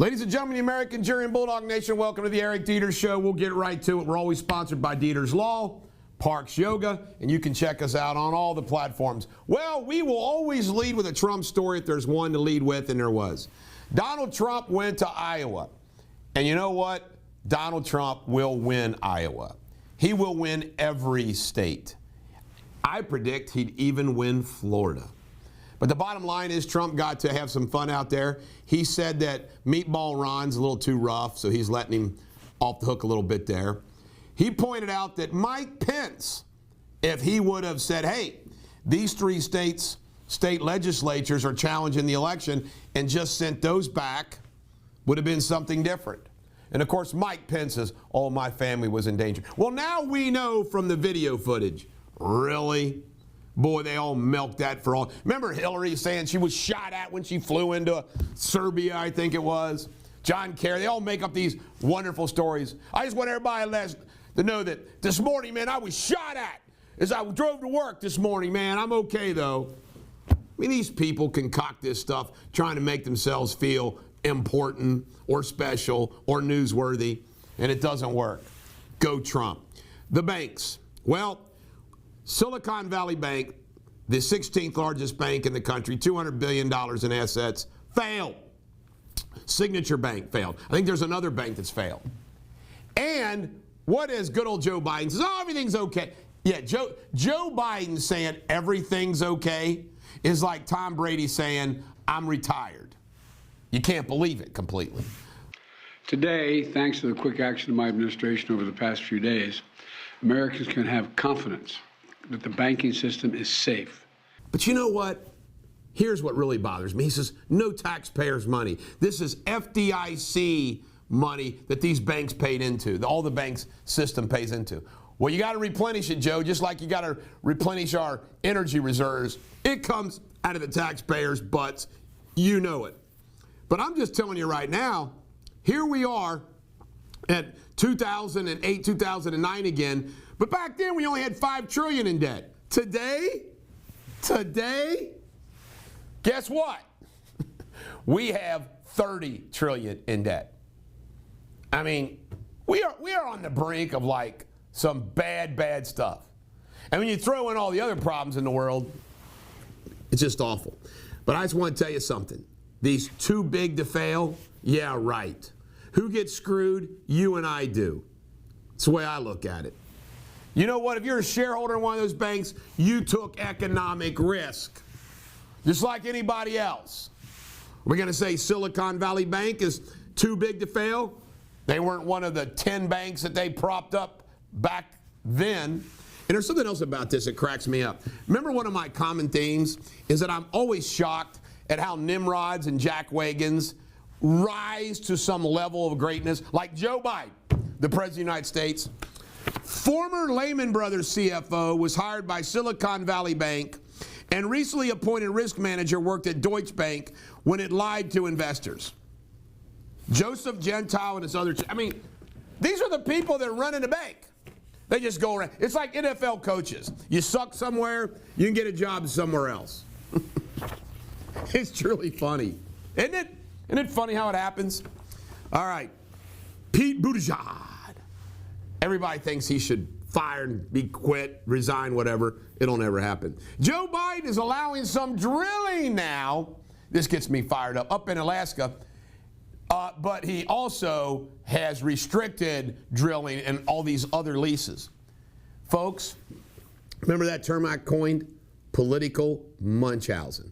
Ladies and gentlemen, the American jury and Bulldog Nation, welcome to the Eric Deters Show. We'll get right to it. We're always sponsored by Deters Law, Parks Yoga, and you can check us out on all the platforms. Well, we will always lead with a Trump story if there's one to lead with, and there was. Donald Trump went to Iowa, and you know what? Donald Trump will win Iowa. He will win every state. I predict he'd even win Florida. But the bottom line is Trump got to have some fun out there. He said that Meatball Ron's a little too rough, so he's letting him off the hook a little bit there. He pointed out that Mike Pence, if he would have said, hey, these three state legislatures are challenging the election and just sent those back, would have been something different. And of course, Mike Pence says, oh, my family was in danger. Well, now we know from the video footage. Really? Boy, they all milked that for all. Remember Hillary saying she was shot at when she flew into Serbia, I think it was. John Kerry, they all make up these wonderful stories. I just want everybody to know that this morning, man, I was shot at as I drove to work this morning, man. I'm okay, though. I mean, these people concoct this stuff trying to make themselves feel important or special or newsworthy, and it doesn't work. Go Trump. The banks. Well, Silicon Valley Bank, the 16th largest bank in the country, $200 billion in assets, failed. Signature Bank failed. I think there's another bank that's failed. And what is good old Joe Biden says, oh, everything's okay. Yeah, Joe Biden saying everything's okay is like Tom Brady saying, I'm retired. You can't believe it completely. Today, thanks to the quick action of my administration over the past few days, Americans can have confidence that the banking system is safe. But you know what? Here's what really bothers me. He says, no taxpayers' money. This is FDIC money that these banks paid into, all the banks system pays into. Well, you got to replenish it, Joe, just like you got to replenish our energy reserves. It comes out of the taxpayers' butts. You know it. But I'm just telling you right now, here we are at 2008, 2009 again. But back then, we only had $5 trillion in debt. Today, guess what? We have $30 trillion in debt. I mean, we are on the brink of like some bad stuff. And when you throw in all the other problems in the world, it's just awful. But I just want to tell you something. These too big to fail, yeah, right. Who gets screwed? You and I do. It's the way I look at it. You know what? If you're a shareholder in one of those banks, you took economic risk, just like anybody else. We're going to say Silicon Valley Bank is too big to fail. They weren't one of the 10 banks that they propped up back then. And there's something else about this that cracks me up. Remember, one of my common themes is that I'm always shocked at how Nimrods and jackwagons rise to some level of greatness, like Joe Biden, the President of the United States. Former Lehman Brothers CFO was hired by Silicon Valley Bank and recently appointed risk manager worked at Deutsche Bank when it lied to investors. Joseph Gentile and his other, I mean, these are the people that are running the bank. They just go around. It's like NFL coaches. You suck somewhere, you can get a job somewhere else. It's truly funny. Isn't it? Isn't it funny how it happens? All right. Pete Buttigieg. Everybody thinks he should fire and be quit, resign, whatever. It'll never happen. Joe Biden is allowing some drilling now. This gets me fired up in Alaska. But he also has restricted drilling and all these other leases. Folks, remember that term I coined? Political Munchausen.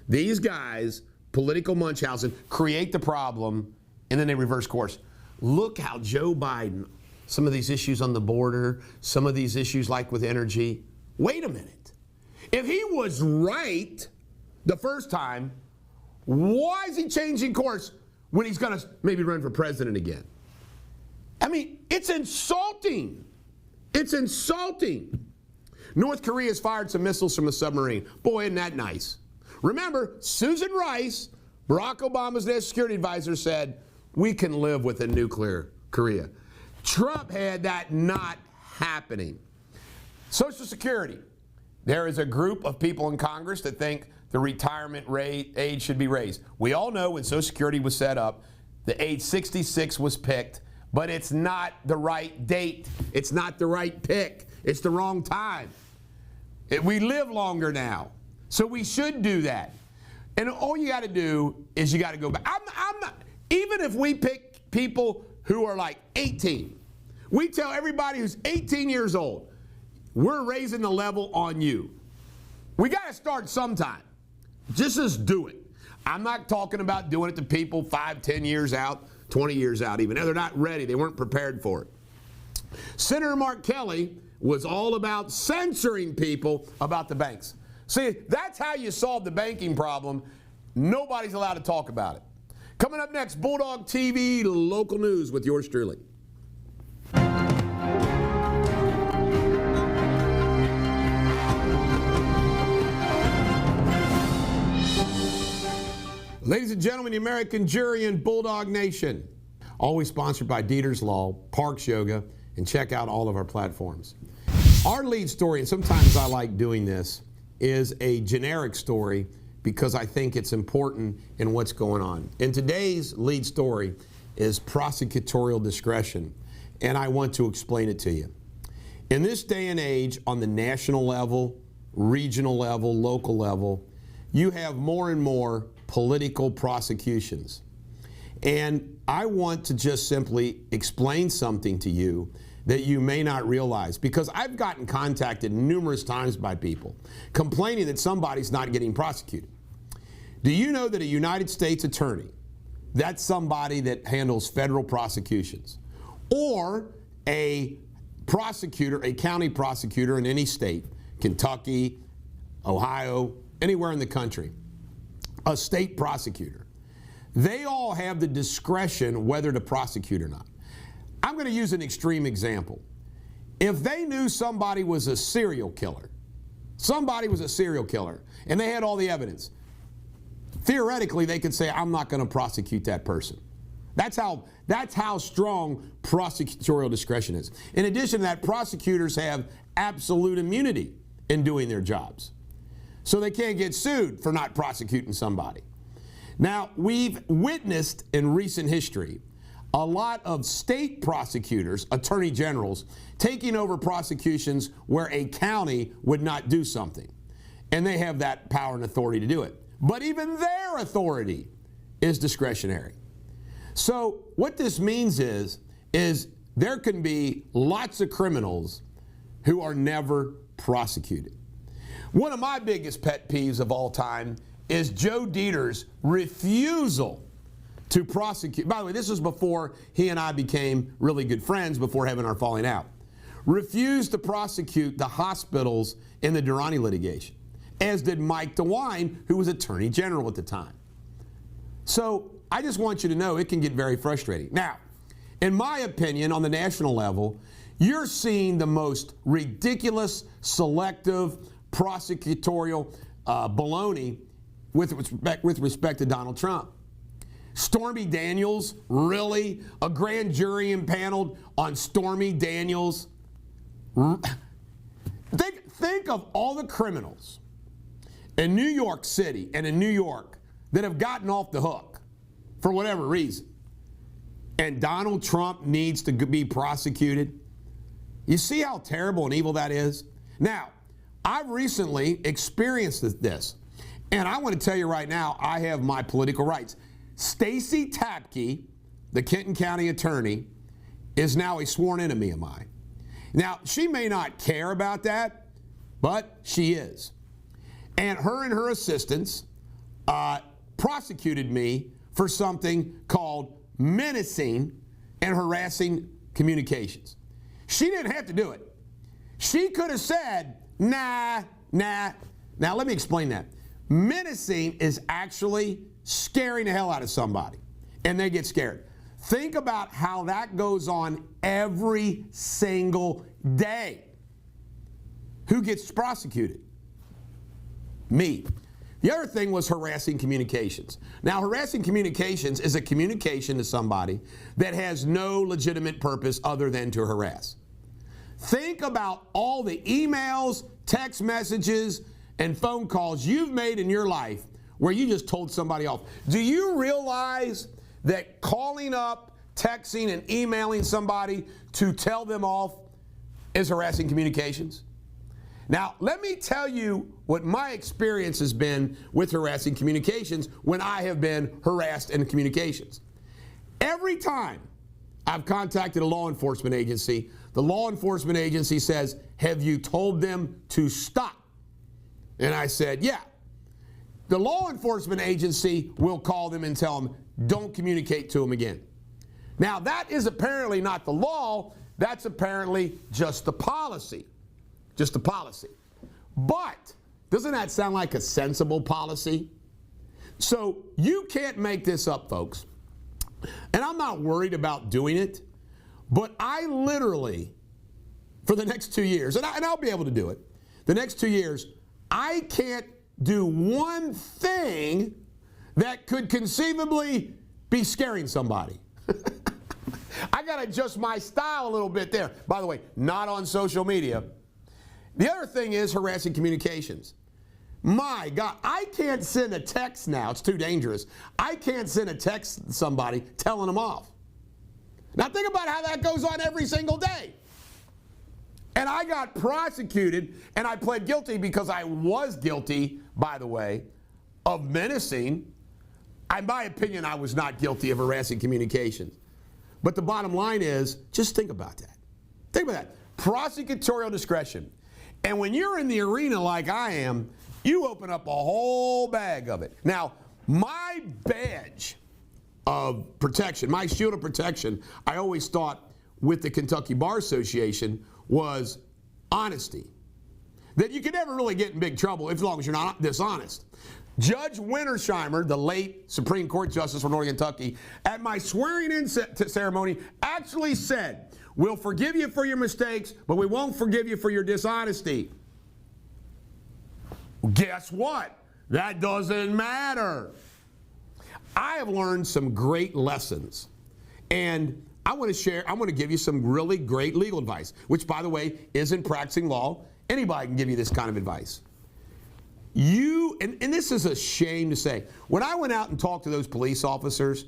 These guys, political Munchausen, create the problem and then they reverse course. Look how Joe Biden, some of these issues on the border, some of these issues like with energy. Wait a minute. If he was right the first time, why is he changing course when he's going to maybe run for president again? I mean, it's insulting. It's insulting. North Korea has fired some missiles from a submarine. Boy, isn't that nice? Remember, Susan Rice, Barack Obama's national security advisor, said, we can live with a nuclear Korea. Trump had that not happening. Social Security. There is a group of people in Congress that think the retirement age should be raised. We all know when Social Security was set up, the age 66 was picked, but it's not the right date. It's not the right pick. It's the wrong time. We live longer now, so we should do that. And all you got to do is you got to go back. I'm not, even if we pick people who are like 18, we tell everybody who's 18 years old, we're raising the level on you. We got to start sometime. Just do it. I'm not talking about doing it to people 5, 10 years out, 20 years out even. They're not ready. They weren't prepared for it. Senator Mark Kelly was all about censoring people about the banks. See, that's how you solve the banking problem. Nobody's allowed to talk about it. Coming up next, Bulldog TV local news with yours truly. Ladies and gentlemen, the American jury and Bulldog Nation. Always sponsored by Deters Law, Parks Yoga, and check out all of our platforms. Our lead story, and sometimes I like doing this, is a generic story because I think it's important in what's going on. And today's lead story is prosecutorial discretion, and I want to explain it to you. In this day and age, on the national level, regional level, local level, you have more and more political prosecutions. And I want to just simply explain something to you that you may not realize, because I've gotten contacted numerous times by people complaining that somebody's not getting prosecuted. Do you know that a United States attorney, that's somebody that handles federal prosecutions, or a prosecutor, a county prosecutor in any state, Kentucky, Ohio, anywhere in the country, a state prosecutor, they all have the discretion whether to prosecute or not. I'm going to use an extreme example. If they knew somebody was a serial killer, and they had all the evidence, theoretically they could say, I'm not going to prosecute that person. That's how strong prosecutorial discretion is. In addition to that, prosecutors have absolute immunity in doing their jobs. So they can't get sued for not prosecuting somebody. Now, we've witnessed in recent history a lot of state prosecutors, attorney generals, taking over prosecutions where a county would not do something. And they have that power and authority to do it. But even their authority is discretionary. So what this means is there can be lots of criminals who are never prosecuted. One of my biggest pet peeves of all time is Joe Deters' refusal to prosecute. By the way, this was before he and I became really good friends, before having our falling out. Refused to prosecute the hospitals in the Durrani litigation, as did Mike DeWine, who was Attorney General at the time. So I just want you to know it can get very frustrating. Now, in my opinion, on the national level, you're seeing the most ridiculous, selective, prosecutorial baloney with respect to Donald Trump. Stormy Daniels, really? A grand jury impaneled on Stormy Daniels? Think of all the criminals in New York City and in New York that have gotten off the hook for whatever reason. And Donald Trump needs to be prosecuted. You see how terrible and evil that is? Now, I've recently experienced this, and I want to tell you right now, I have my political rights. Stacey Tapke, the Kenton County attorney, is now a sworn enemy of mine. Now, she may not care about that, but she is. And her assistants prosecuted me for something called menacing and harassing communications. She didn't have to do it. She could have said, nah. Now, let me explain that. Menacing is actually scaring the hell out of somebody, and they get scared. Think about how that goes on every single day. Who gets prosecuted? Me. The other thing was harassing communications. Now, harassing communications is a communication to somebody that has no legitimate purpose other than to harass. Think about all the emails, text messages, and phone calls you've made in your life where you just told somebody off. Do you realize that calling up, texting, and emailing somebody to tell them off is harassing communications? Now, let me tell you what my experience has been with harassing communications when I have been harassed in communications. Every time I've contacted a law enforcement agency, the law enforcement agency says, "Have you told them to stop?" And I said, "Yeah." The law enforcement agency will call them and tell them, "Don't communicate to them again." Now, that is apparently not the law. That's apparently just the policy. Just a policy. But doesn't that sound like a sensible policy? So you can't make this up, folks. And I'm not worried about doing it, but I literally, for the next 2 years, and I'll be able to do it, the next 2 years, I can't do one thing that could conceivably be scaring somebody. I got to adjust my style a little bit there. By the way, not on social media. The other thing is harassing communications. My God, I can't send a text now. It's too dangerous. I can't send a text to somebody telling them off. Now think about how that goes on every single day. And I got prosecuted, and I pled guilty because I was guilty, by the way, of menacing. In my opinion, I was not guilty of harassing communications. But the bottom line is, just think about that. Think about that. Prosecutorial discretion. And when you're in the arena like I am, you open up a whole bag of it. Now, my badge of protection, my shield of protection, I always thought with the Kentucky Bar Association was honesty. That you can never really get in big trouble as long as you're not dishonest. Judge Wintersheimer, the late Supreme Court Justice from Northern Kentucky, at my swearing-in ceremony actually said, "We'll forgive you for your mistakes, but we won't forgive you for your dishonesty." Well, guess what? That doesn't matter. I have learned some great lessons, and I want to give you some really great legal advice, which, by the way, isn't practicing law. Anybody can give you this kind of advice. And this is a shame to say, when I went out and talked to those police officers,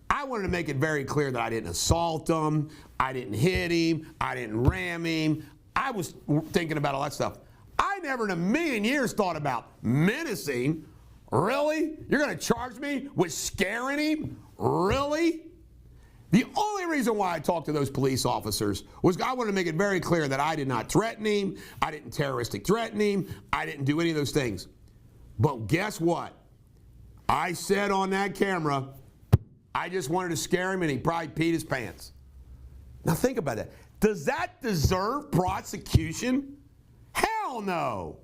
I wanted to make it very clear that I didn't assault him, I didn't hit him, I didn't ram him. I was thinking about all that stuff. I never in a million years thought about menacing. Really? You're going to charge me with scaring him? Really? The only reason why I talked to those police officers was I wanted to make it very clear that I did not threaten him, I didn't terroristic threaten him, I didn't do any of those things. But guess what? I said on that camera, I just wanted to scare him and he probably peed his pants. Now think about that. Does that deserve prosecution? Hell no.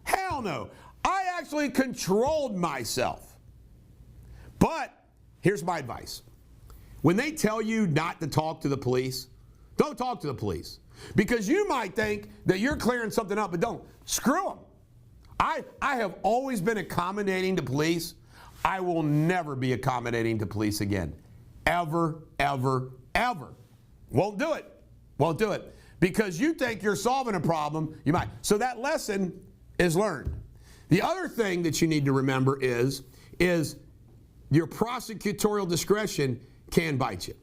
Hell no. I actually controlled myself. But here's my advice. When they tell you not to talk to the police, don't talk to the police. Because you might think that you're clearing something up, but don't. Screw them. I have always been accommodating to police. I will never be accommodating to police again. Ever, ever, ever. Won't do it. Won't do it. Because you think you're solving a problem, you might. So that lesson is learned. The other thing that you need to remember is your prosecutorial discretion can bite you.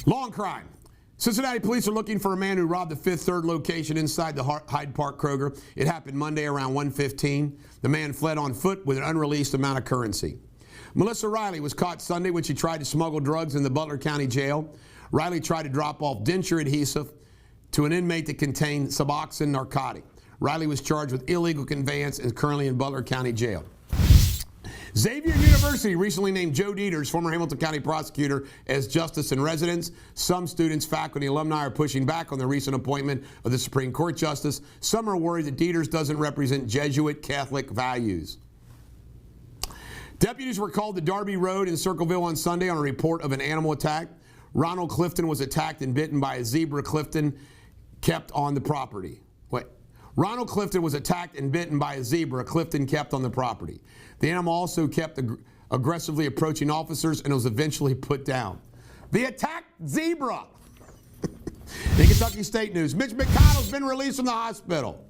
Long crime. Cincinnati police are looking for a man who robbed the Fifth Third location inside the Hyde Park Kroger. It happened Monday around 1:15. The man fled on foot with an unreleased amount of currency. Melissa Riley was caught Sunday when she tried to smuggle drugs in the Butler County Jail. Riley tried to drop off denture adhesive to an inmate that contained Suboxone narcotic. Riley was charged with illegal conveyance and is currently in Butler County Jail. Xavier University recently named Joe Deters, former Hamilton County prosecutor, as justice in residence. Some students, faculty, alumni are pushing back on the recent appointment of the Supreme Court justice. Some are worried that Deters doesn't represent Jesuit Catholic values. Deputies were called to Darby Road in Circleville on Sunday on a report of an animal attack. Ronald Clifton was attacked and bitten by a zebra Clifton kept on the property. Ronald Clifton was attacked and bitten by a zebra Clifton kept on the property. The animal also kept aggressively approaching officers and was eventually put down. The attacked zebra. In Kentucky State News, Mitch McConnell's been released from the hospital.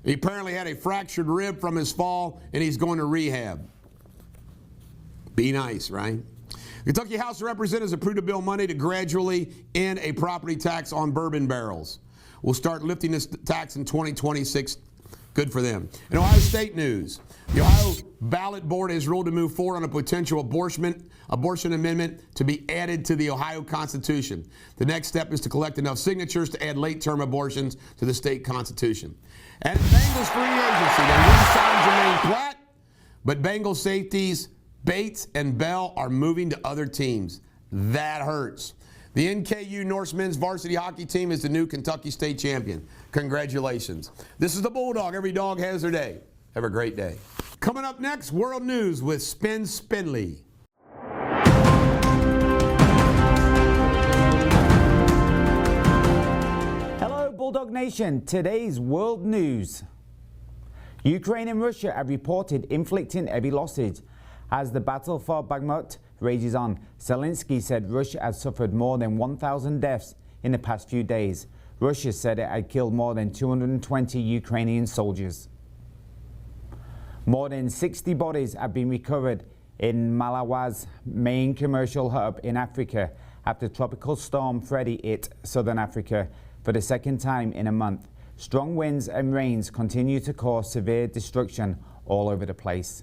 He apparently had a fractured rib from his fall, and he's going to rehab. Be nice, right? Kentucky House of Representatives approved a bill Monday to gradually end a property tax on bourbon barrels. We'll start lifting this tax in 2026. Good for them. In Ohio State news, the Ohio Ballot Board has ruled to move forward on a potential abortion amendment to be added to the Ohio Constitution. The next step is to collect enough signatures to add late-term abortions to the state constitution. And Bengals free agency, they re-signed Jermaine Platt, but Bengals safeties Bates and Bell are moving to other teams. That hurts. The NKU Norse men's varsity hockey team is the new Kentucky State champion. Congratulations. This is the Bulldog. Every dog has their day. Have a great day. Coming up next, World News with Spin Spinley. Hello, Bulldog Nation. Today's World News. Ukraine and Russia have reported inflicting heavy losses as the battle for Bakhmut rages on. Zelensky said Russia has suffered more than 1,000 deaths in the past few days. Russia said it had killed more than 220 Ukrainian soldiers. More than 60 bodies have been recovered in Malawi's main commercial hub in Africa after Tropical Storm Freddy hit southern Africa for the second time in a month. Strong winds and rains continue to cause severe destruction all over the place.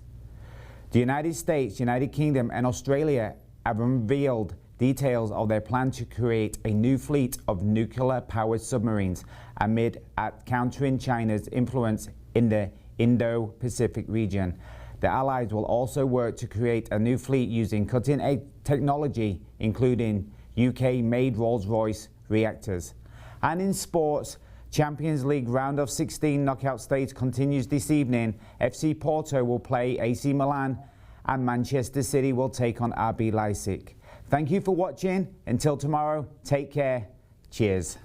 The United States, United Kingdom and Australia have unveiled details of their plan to create a new fleet of nuclear-powered submarines amid countering China's influence in the Indo-Pacific region. The Allies will also work to create a new fleet using cutting-edge technology, including UK-made Rolls-Royce reactors. And in sports, Champions League round of 16 knockout stage continues this evening. FC Porto will play AC Milan and Manchester City will take on RB Leipzig. Thank you for watching. Until tomorrow, take care. Cheers.